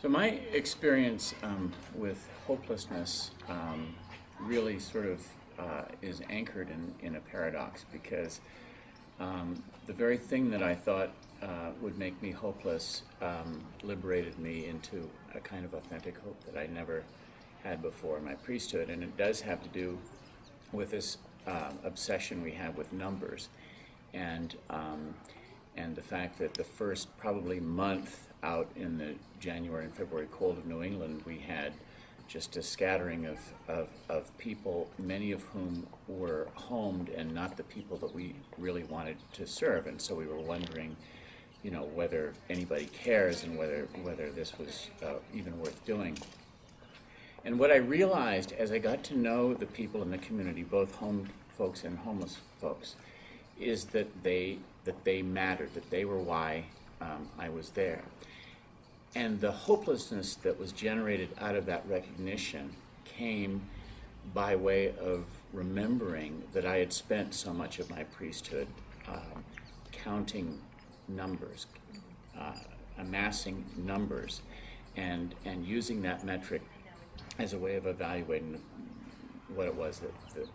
So my experience with hopelessness really sort of is anchored in a paradox, because the very thing that I thought would make me hopeless liberated me into a kind of authentic hope that I never had before in my priesthood. And it does have to do with this obsession we have with numbers, and the fact that the first probably month out in the January and February cold of New England, we had just a scattering of people, many of whom were homed and not the people that we really wanted to serve. And so we were wondering, whether anybody cares and whether this was even worth doing. And what I realized as I got to know the people in the community, both home folks and homeless folks, is that they mattered, that they were why I was there. And the hopelessness that was generated out of that recognition came by way of remembering that I had spent so much of my priesthood counting numbers, amassing numbers, and using that metric as a way of evaluating what it was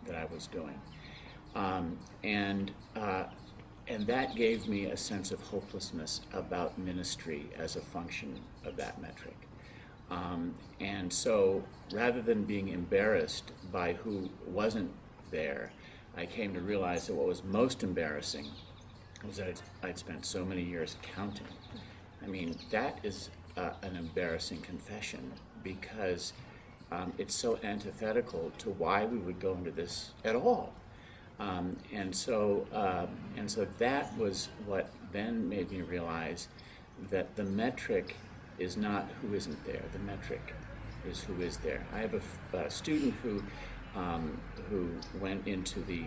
that I was doing. And that gave me a sense of hopelessness about ministry as a function of that metric. And so rather than being embarrassed by who wasn't there, I came to realize that what was most embarrassing was that I'd spent so many years counting. I mean, that is an embarrassing confession, because it's so antithetical to why we would go into this at all. And so that was what then made me realize that the metric is not who isn't there. The metric is who is there. I have a student who went into the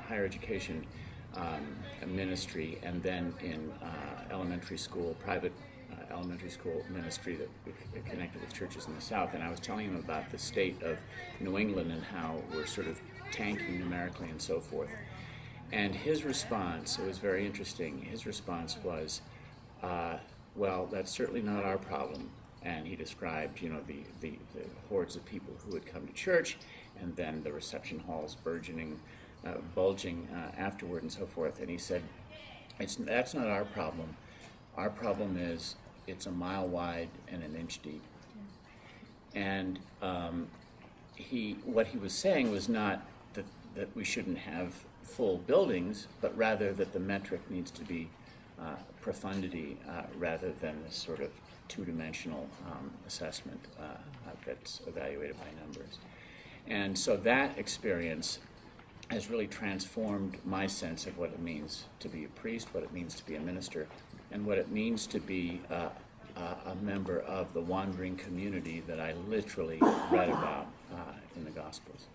higher education ministry, and then in elementary school, private elementary school ministry that connected with churches in the South. And I was telling him about the state of New England and how we're sort of tanking numerically and so forth. And his response, it was very interesting, his response was, well, that's certainly not our problem. And he described, the hordes of people who would come to church, and then the reception halls bulging afterward and so forth. And he said, that's not our problem. Our problem is it's a mile wide and an inch deep. And what he was saying was not that we shouldn't have full buildings, but rather that the metric needs to be profundity rather than this sort of two-dimensional assessment that's evaluated by numbers. And so that experience has really transformed my sense of what it means to be a priest, what it means to be a minister, and what it means to be a member of the wandering community that I literally read about in the Gospels.